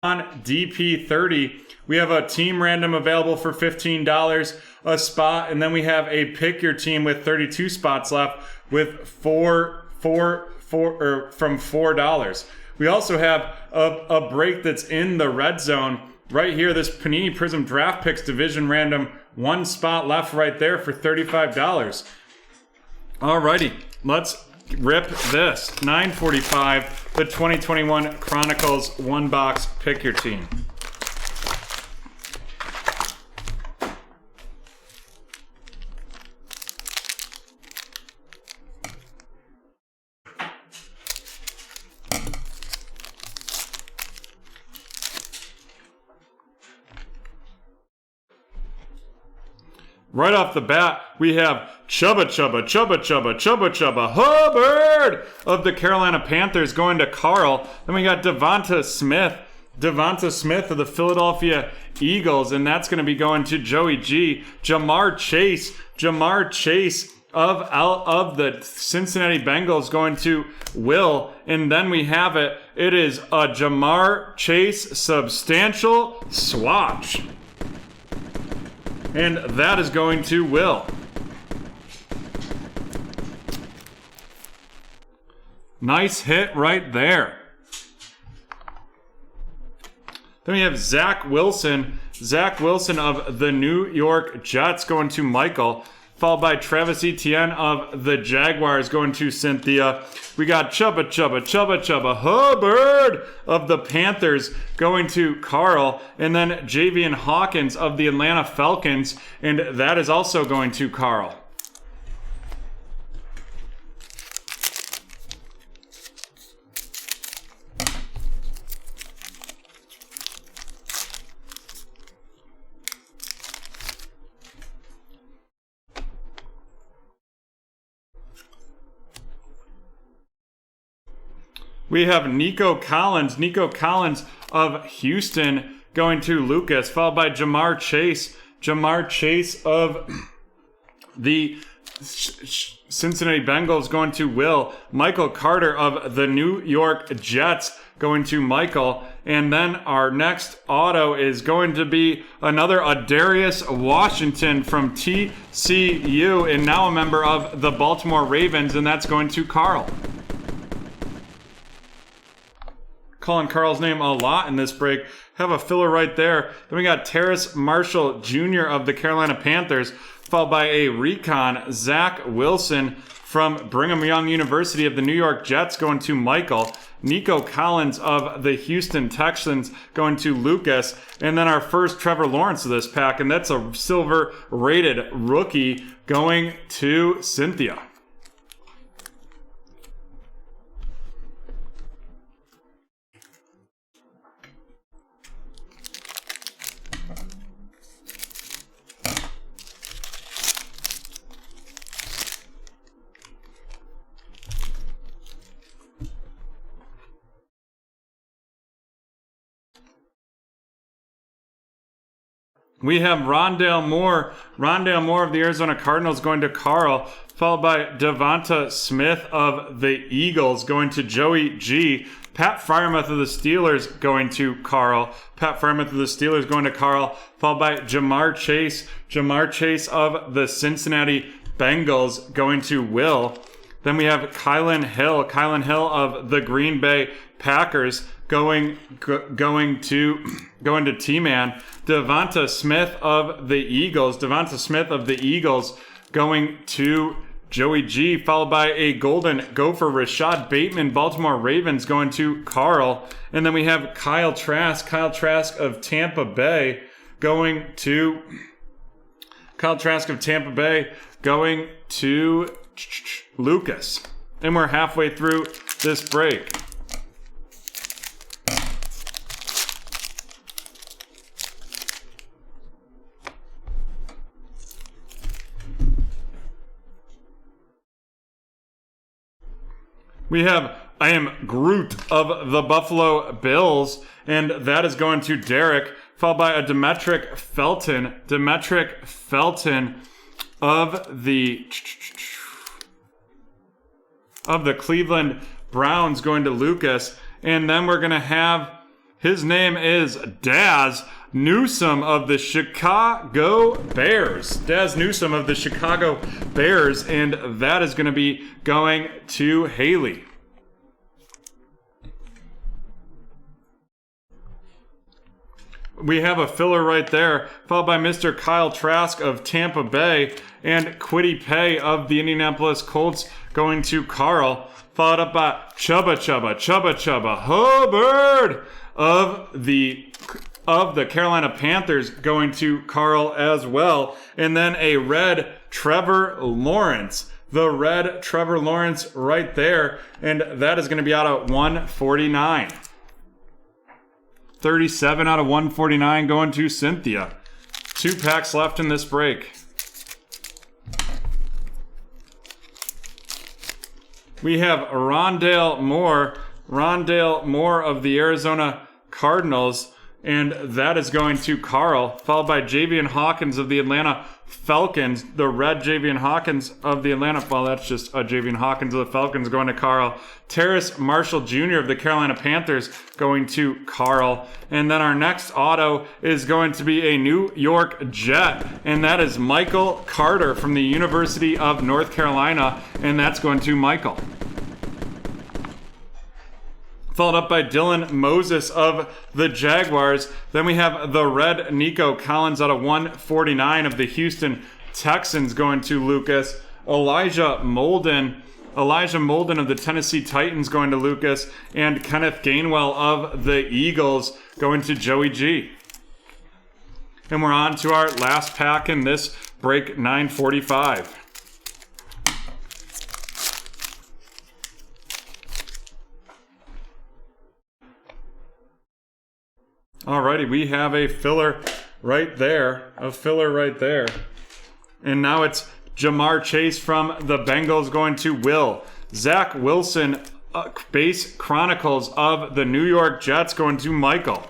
DP30. We have a team random available for $15 a spot, and then we have a pick your team with 32 spots left with from $4. We also have a break that's in the red zone right here. This Panini Prism Draft Picks Division Random, one spot left right there for $35. Alrighty, let's rip this. $9.45, the 2021 Chronicles one box pick your team. Right off the bat, we have Chubba Hubbard of the Carolina Panthers going to Carl. Then we got Devonta Smith of the Philadelphia Eagles, and that's going to be going to Joey G. Jamar Chase of the Cincinnati Bengals going to Will. And then we have it is a Jamar Chase substantial swatch. And that is going to Will. Nice hit right there. Then we have Zach Wilson of the New York Jets going to Michael, followed by Travis Etienne of the Jaguars going to Cynthia. We got Chubba Hubbard of the Panthers going to Carl, and then Javian Hawkins of the Atlanta Falcons, and that is also going to Carl. We have Nico Collins of Houston going to Lucas, followed by Jamar Chase of the Cincinnati Bengals going to Will, Michael Carter of the New York Jets going to Michael, and then our next auto is going to be another Adarius Washington from TCU, and now a member of the Baltimore Ravens, and that's going to Carl. Calling Carl's name a lot in this break. Have a filler right there. Then we got Terrace Marshall Jr. of the Carolina Panthers, followed by a recon, Zach Wilson from Brigham Young University of the New York Jets going to Michael, Nico Collins of the Houston Texans going to Lucas, and then our first Trevor Lawrence of this pack, and that's a silver rated rookie going to Cynthia. We have Rondale Moore of the Arizona Cardinals going to Carl, followed by Devonta Smith of the Eagles going to Joey G. Pat Freiermuth of the Steelers going to Carl. Followed by Jamar Chase of the Cincinnati Bengals going to Will. Then we have Kylan Hill of the Green Bay Packers going to T-Man. Devonta Smith of the Eagles going to Joey G, followed by a Golden Gopher, Rashad Bateman, Baltimore Ravens going to Carl. And then we have Kyle Trask of Tampa Bay going to Lucas. And we're halfway through this break. We have I Am Groot of the Buffalo Bills, and that is going to Derek, followed by a Demetric Felton of the Cleveland Browns going to Lucas, and then we're going to have His name is Daz Newsome of the Chicago Bears. Daz Newsome of the Chicago Bears, and that is going to be going to Haley. We have a filler right there, followed by Mr. Kyle Trask of Tampa Bay and Kwity Paye of the Indianapolis Colts going to Carl, followed up by Chubba Hubbard of the Carolina Panthers going to Carl as well, and then a red Trevor Lawrence. The red Trevor Lawrence right there, and that is going to be out of 149. 37 out of 149 going to Cynthia. 2 packs left in this break. We have Rondale Moore of the Arizona Cardinals, and that is going to Carl, followed by Javian Hawkins of the Atlanta Falcons. The red Javian Hawkins of the Atlanta, well, that's just a Javian Hawkins of the Falcons going to Carl. Terrace Marshall Jr. of the Carolina Panthers going to Carl. And then our next auto is going to be a New York Jet, and that is Michael Carter from the University of North Carolina, and that's going to Michael. Followed up by Dylan Moses of the Jaguars. Then we have the red Nico Collins out of 149 of the Houston Texans going to Lucas. Elijah Molden of the Tennessee Titans going to Lucas. And Kenneth Gainwell of the Eagles going to Joey G. And we're on to our last pack in this break 945. Alrighty, we have a filler right there. And now it's Jamar Chase from the Bengals going to Will. Zach Wilson, base Chronicles of the New York Jets going to Michael.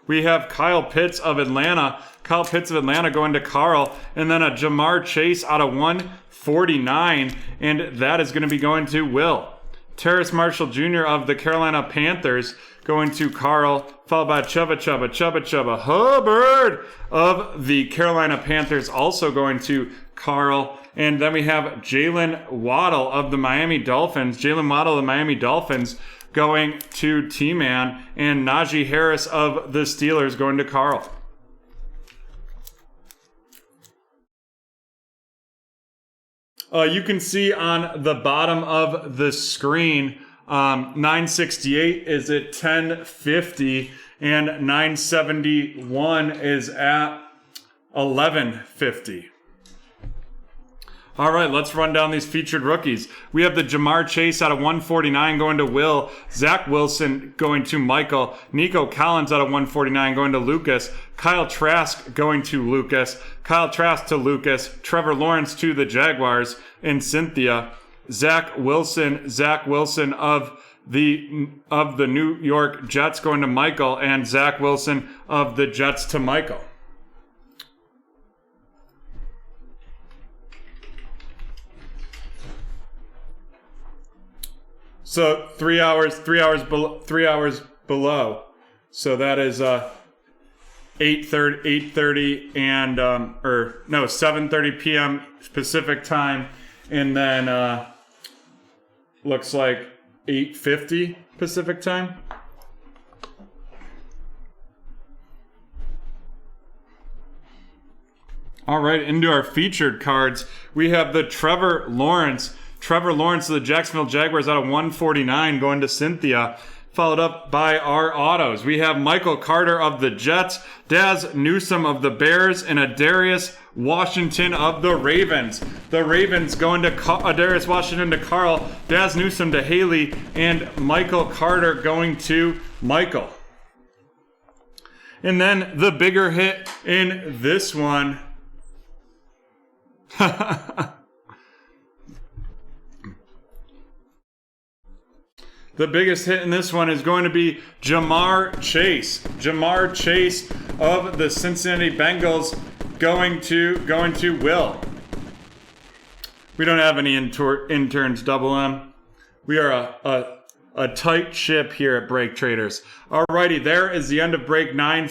We have Kyle Pitts of Atlanta going to Carl. And then a Jamar Chase out of 149. And that is going to be going to Will. Terrace Marshall Jr. of the Carolina Panthers going to Carl, followed by Chubba Hubbard of the Carolina Panthers also going to Carl. And then we have Jalen Waddle of the Miami Dolphins going to T-Man, and Najee Harris of the Steelers going to Carl. You can see on the bottom of the screen, 968 is at 1050 and 971 is at 1150. All right, let's run down these featured rookies. We have the Jamar Chase out of 149 going to Will. Zach Wilson going to Michael. Nico Collins out of 149 going to Lucas. Kyle Trask going to Lucas. Kyle Trask to Lucas. Trevor Lawrence to the Jaguars. And Cynthia. Zach Wilson of the New York Jets going to Michael. And Zach Wilson of the Jets to Michael. So 3 hours below. So that is 8:30 and 7:30 p.m. Pacific time, and then looks like 8:50 Pacific time. All right, into our featured cards, we have the Trevor Lawrence of the Jacksonville Jaguars out of 149 going to Cynthia, followed up by our autos. We have Michael Carter of the Jets, Daz Newsome of the Bears, and Adarius Washington of the Ravens. The Ravens going to Adarius Washington to Carl, Daz Newsome to Haley, and Michael Carter going to Michael. And then the bigger hit in this one. The biggest hit in this one is going to be Jamar Chase. Jamar Chase of the Cincinnati Bengals going to Will. We don't have any interns, Double M. We are a a tight ship here at BreakTraders. Alrighty, there is the end of break 9.